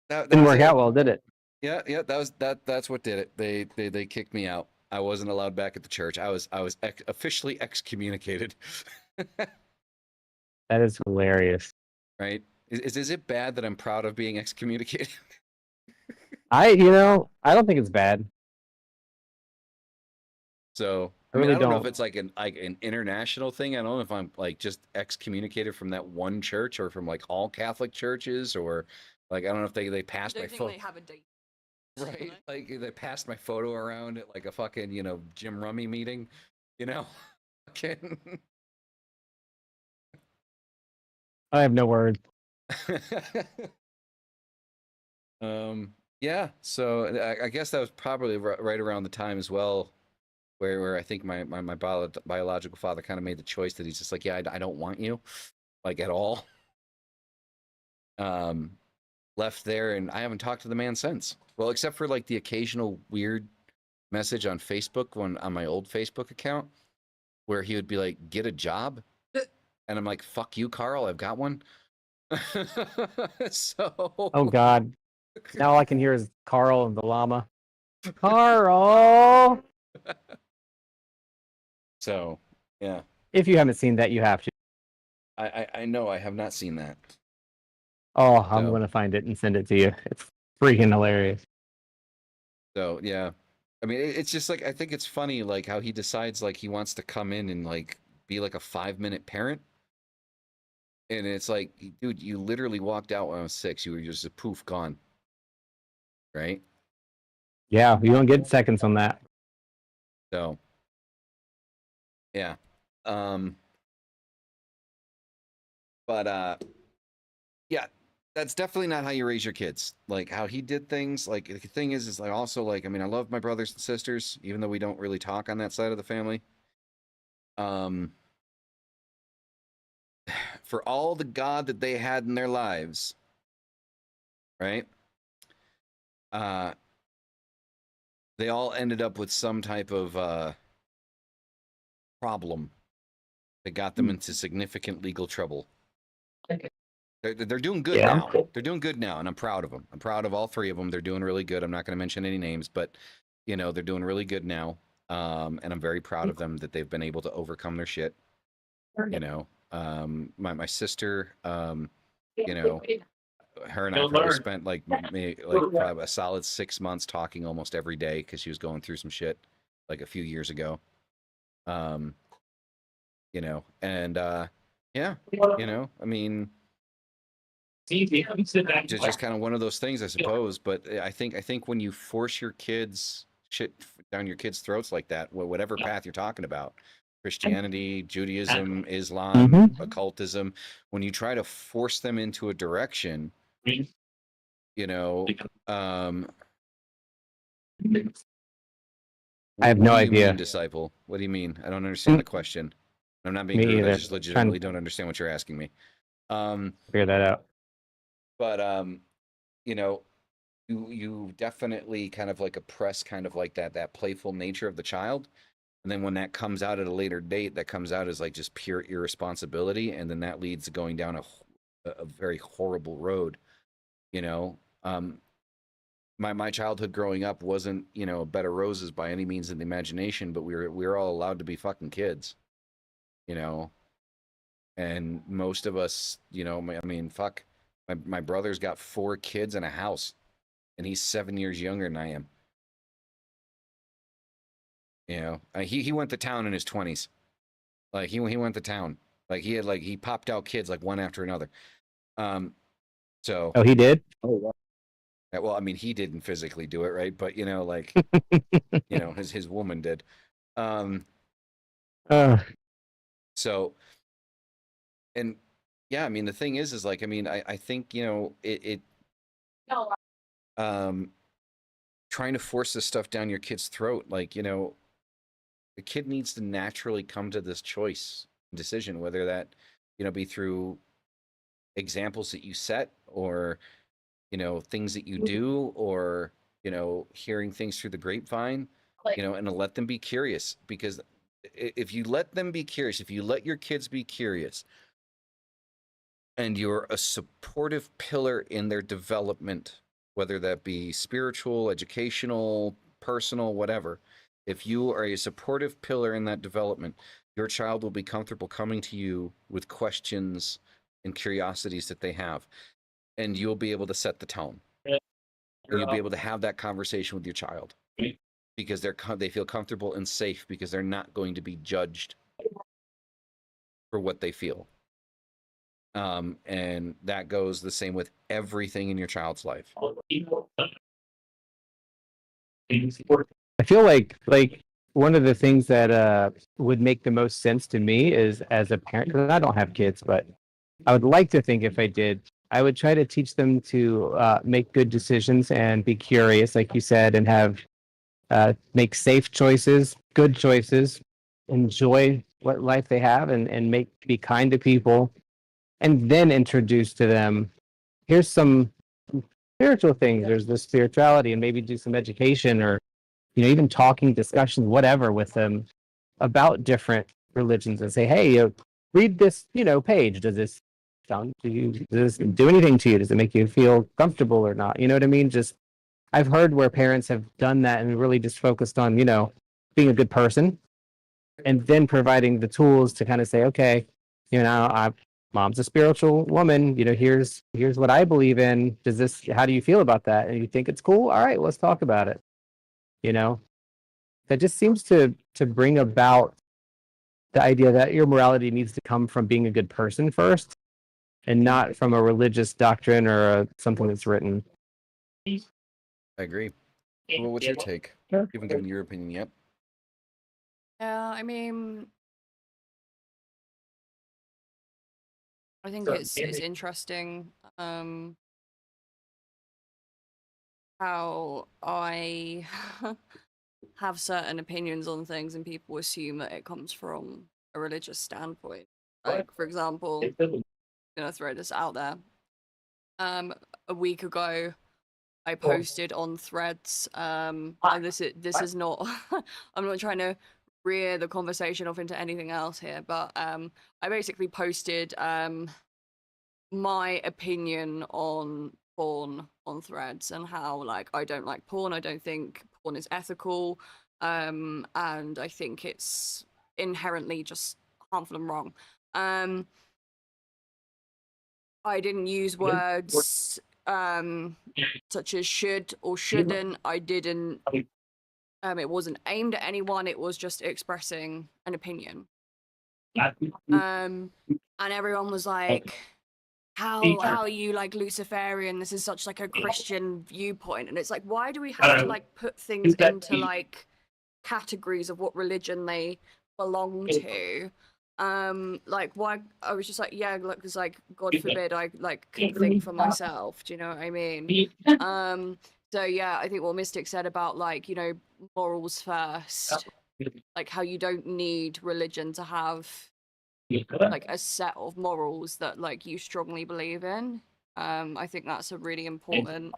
That Didn't was work it. out well, did it? Yeah, that's what did it. They kicked me out. I wasn't allowed back at the church. I was officially excommunicated. That is hilarious. Right? Is it bad that I'm proud of being excommunicated? I don't think it's bad. So I I mean, really I don't know if don't. it's like an international thing. I don't know if I'm like just excommunicated from that one church or from like all Catholic churches, or like I don't know if they passed I my don't think photo. they have a date. Right? Like they passed my photo around at like a fucking, Jim Rummy meeting, you know? Fucking I have no words. Yeah, so I guess that was probably right around the time as well where I think my biological father kind of made the choice that he's just like, yeah, I don't want you, like, at all. Left there, and I haven't talked to the man since. Well, except for like the occasional weird message on Facebook, on my old Facebook account, where he would be like, "Get a job," and I'm like, "Fuck you, Carl, I've got one." So. Oh God. Now all I can hear is Carl and the llama. Carl. So yeah, If you haven't seen that, you have to. I know I have not seen that. Oh, I'm So- gonna find it and send it to you. It's freaking hilarious. So yeah, I mean, it's just like I think it's funny like how he decides like he wants to come in and like be like a 5-minute parent, and it's like, dude, you literally walked out when I was 6. You were just a poof gone, right? Yeah, you don't get seconds on that. So yeah, but yeah, that's definitely not how you raise your kids. Like how he did things. Like the thing is like also like, I mean, I love my brothers and sisters, even though we don't really talk on that side of the family. For all the God that they had in their lives, right? They all ended up with some type of problem that got them into significant legal trouble. They're doing good now. They're doing good now, and I'm proud of them. I'm proud of all 3 of them. They're doing really good. I'm not going to mention any names, but they're doing really good now. And I'm very proud of them that they've been able to overcome their shit. My sister, you know, her and I probably spent like probably a solid 6 months talking almost every day because she was going through some shit like a few years ago. You know, and yeah, you know, I mean, just kind of one of those things, I suppose. But I think when you force your kids shit down your kids' throats like that, whatever path you're talking about, Christianity, Judaism, Islam, occultism, when you try to force them into a direction, you know, I have what no do you idea. mean, disciple? What do you mean? I don't understand the question. I'm not being Me rude. I either. just legitimately don't understand what you're asking me. Figure that out. But you know, you definitely kind of like oppress kind of like that playful nature of the child, and then when that comes out at a later date, that comes out as like just pure irresponsibility, and then that leads to going down a very horrible road. You know, my childhood growing up wasn't, you know, a bed of roses by any means of the imagination, but we were all allowed to be fucking kids, you know. And most of us, you know, I mean, fuck, my brother's got 4 kids and a house, and he's 7 years younger than I am. You know, he went to town in his 20s. Like he went to town. Like he popped out kids like one after another. So Oh, he did? well, I mean, he didn't physically do it, right? But you know, like you know, his woman did. So, and yeah, I mean, the thing is like, I mean, I think, you know, trying to force this stuff down your kid's throat, like, you know, the kid needs to naturally come to this choice decision, whether that, you know, be through examples that you set, or, you know, things that you do, or, you know, hearing things through the grapevine, you know, and to let them be curious. Because if you let them be curious, if you let your kids be curious, and you're a supportive pillar in their development, whether that be spiritual, educational, personal, whatever, if you are a supportive pillar in that development, your child will be comfortable coming to you with questions and curiosities that they have, and you'll be able to set the tone. And you'll be able to have that conversation with your child because they feel comfortable and safe, because they're not going to be judged for what they feel. And that goes the same with everything in your child's life. I feel like one of the things that would make the most sense to me is, as a parent, because I don't have kids, but I would like to think if I did, I would try to teach them to make good decisions and be curious, like you said, and have make safe choices, good choices, enjoy what life they have, and be kind to people, and then introduce to them, here's some spiritual things. There's this spirituality, and maybe do some education, or even talking, discussions, whatever, with them about different religions, and say, hey, read this, page. Does this sound to you? Does this do anything to you? Does it make you feel comfortable or not? You know what I mean? Just, I've heard where parents have done that and really just focused on, being a good person, and then providing the tools to kind of say, okay, mom's a spiritual woman. Here's what I believe in. How do you feel about that? And you think it's cool? All right, let's talk about it. That just seems to bring about the idea that your morality needs to come from being a good person first, and not from a religious doctrine or something that's written. I agree. Well, what's your take? You haven't given your opinion yet. Yeah, I mean, I think it's interesting how I have certain opinions on things, and people assume that it comes from a religious standpoint. Like, for example, I'm gonna throw this out there. A week ago, I posted on Threads. And this is not. I'm not trying to rear the conversation off into anything else here, but I basically posted my opinion on porn on Threads, and how, like, I don't like porn. I don't think porn is ethical, and I think it's inherently just harmful and wrong. I didn't use words such as should or shouldn't. I didn't. It wasn't aimed at anyone. It was just expressing an opinion. And everyone was like, how are you like Luciferian? This is such like a Christian viewpoint. And it's like, why do we have to like put things into like categories of what religion they belong to? Like why I was just like, yeah, look, because like God forbid I like can think for myself. Do you know what I mean? So yeah, I think what Mystic said about like, you know, morals first, like how you don't need religion to have like a set of morals that like you strongly believe in. I think that's a really important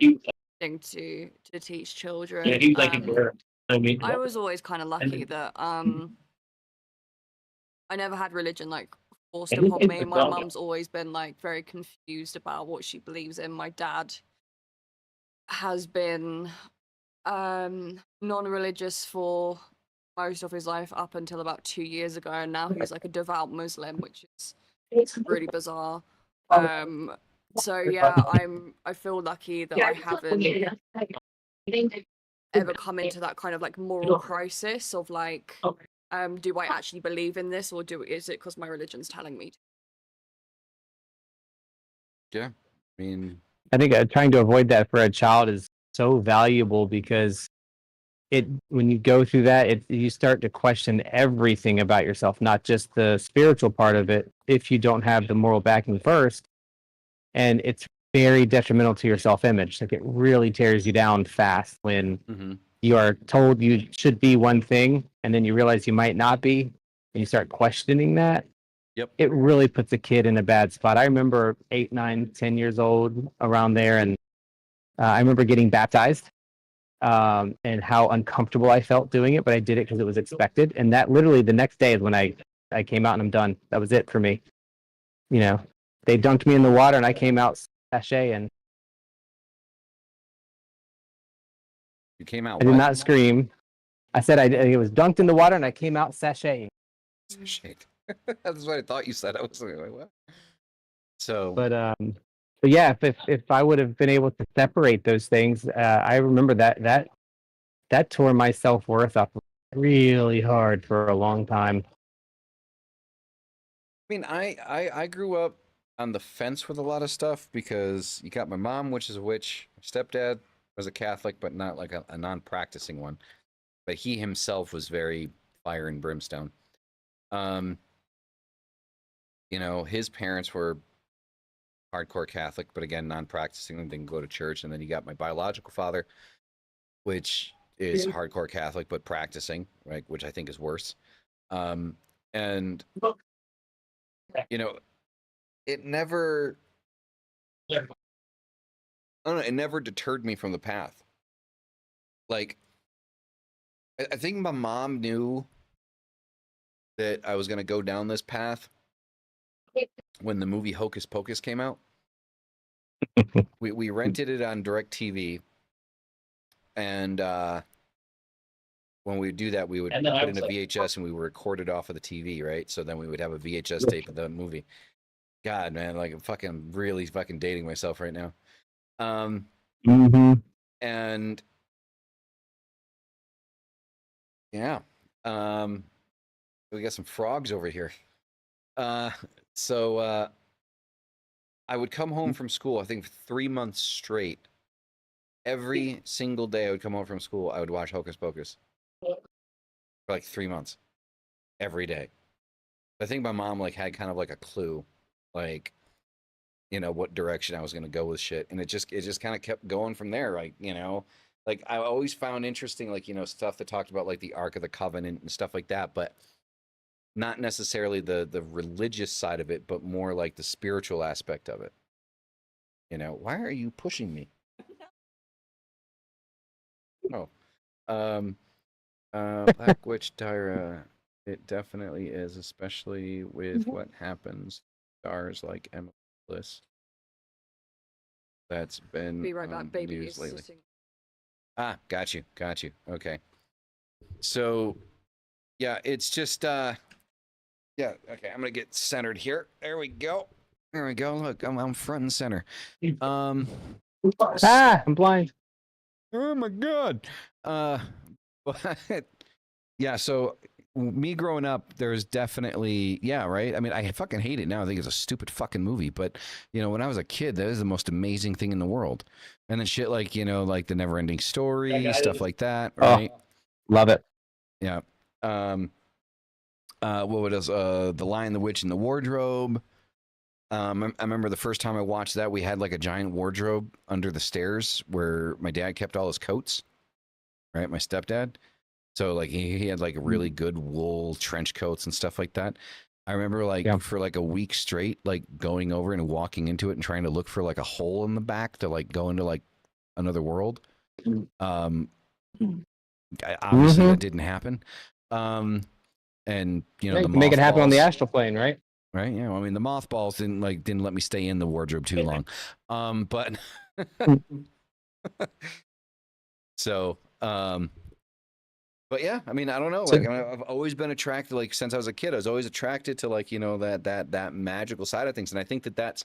thing to teach children. I was always kind of lucky that I never had religion like forced upon me. My mum's always been like very confused about what she believes in. My dad has been non-religious for most of his life up until about 2 years ago, and now he's like a devout Muslim, which is really bizarre. So yeah, I feel lucky that I haven't ever come into that kind of like moral crisis of like, do I actually believe in this, or is it because my religion's telling me to? Yeah, I mean, I think trying to avoid that for a child is so valuable because when you go through that, you start to question everything about yourself, not just the spiritual part of it, if you don't have the moral backing first. And it's very detrimental to your self-image. Like, it really tears you down fast when you are told you should be one thing, and then you realize you might not be, and you start questioning that. Yep. It really puts a kid in a bad spot. I remember 8, 9, 10 years old, around there, and I remember getting baptized. And how uncomfortable I felt doing it, but I did it because it was expected. And that literally the next day is when I came out and I'm done. That was it for me. You know, they dunked me in the water and I came out sachet, and you came out. I did What? not scream. I said it was dunked in the water and I came out sachet. Shit. That's what I thought you said. I was like, what? So, but yeah, if I would have been able to separate those things, I remember that tore my self-worth up really hard for a long time. I mean, I grew up on the fence with a lot of stuff because you got my mom, which is a witch. My stepdad was a Catholic, but not like a non-practicing one. But he himself was very fire and brimstone. You know, his parents were hardcore Catholic, but again, non-practicing and didn't go to church. And then you got my biological father, which is hardcore Catholic, but practicing, right? Which I think is worse. And you know, it never, I don't know, it never deterred me from the path. Like, I think my mom knew that I was going to go down this path when the movie Hocus Pocus came out. we rented it on DirecTV, and when we would do that, we would put in a VHS and we would record it off of the TV, right? So then we would have a VHS tape of the movie. God, man, like I'm really fucking dating myself right now. And yeah, we got some frogs over here. So I would come home from school, I think 3 months straight. Every single day I would come home from school, I would watch Hocus Pocus. For like 3 months. Every day. I think my mom like had kind of like a clue, like, you know, what direction I was gonna go with shit. And it just kind of kept going from there. Like, you know, like I always found interesting, like, you know, stuff that talked about like the Ark of the Covenant and stuff like that, but not necessarily the religious side of it, but more like the spiritual aspect of it. You know, why are you pushing me? Oh. Black Witch Tyra, it definitely is, especially with what happens. Stars like Emma Bliss. That's been Be right back, baby. news lately. Ah, got you. Okay. So, yeah, it's just yeah, okay, I'm gonna get centered here. There we go. There we go. Look, I'm front and center. Um, I'm blind. oh my god. But yeah, so me growing up, there's definitely, yeah, right. I mean, I fucking hate it now. I think it's a stupid fucking movie, but when I was a kid, that is the most amazing thing in the world. And then shit like like the Never-Ending Story, stuff like that, right? Oh, love it. Yeah. What else? The Lion, the Witch, and the Wardrobe. I remember the first time I watched that, we had like a giant wardrobe under the stairs where my dad kept all his coats, right? My stepdad. So like he had like really good wool trench coats and stuff like that. I remember like for like a week straight, like going over and walking into it and trying to look for like a hole in the back to like go into like another world. Obviously that didn't happen. And yeah, the you can make it happen on the mothballs- astral plane, right? Right. Yeah. Well, I mean, the mothballs didn't let me stay in the wardrobe too long. But so, but yeah, I mean, I don't know. Like, I've always been attracted, like, since I was a kid, I was always attracted to like, that magical side of things. And I think that's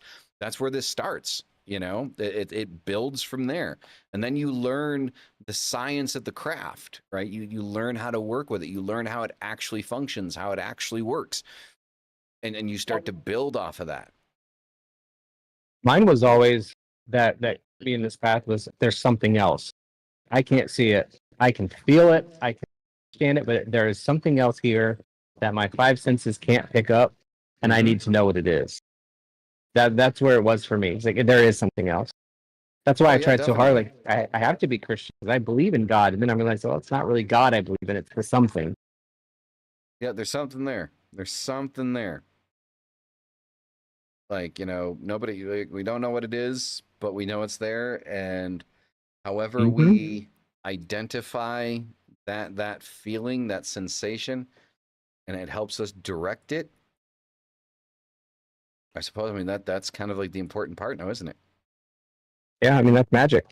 where this starts. It builds from there. And then you learn the science of the craft, right? You learn how to work with it. You learn how it actually functions, how it actually works. And you start to build off of that. Mine was always that being this path was there's something else. I can't see it. I can feel it. I can understand it, but there is something else here that my five senses can't pick up, and I need to know what it is. That's where it was for me. It's like there is something else. That's why I tried so hard. Like I have to be Christian because I believe in God, and then I realized, well, it's not really God I believe in. It's for something. Yeah, there's something there. There's something there. Like, nobody, we don't know what it is, but we know it's there. And however we identify that feeling, that sensation, and it helps us direct it, I suppose, I mean, that's kind of like the important part now, isn't it? Yeah, I mean, that's magic.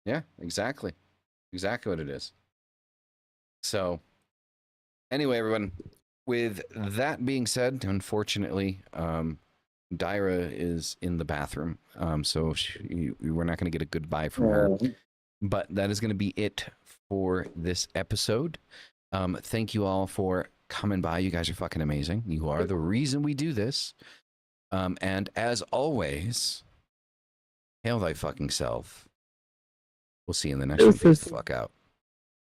Yeah, exactly. Exactly what it is. So, anyway, everyone, with that being said, unfortunately, Dyra is in the bathroom, so we're not going to get a goodbye from her. But that is going to be it for this episode. Thank you all for coming by. You guys are fucking amazing. You are the reason we do this. And as always, hail thy fucking self. We'll see you in the next one. Peace the fuck out.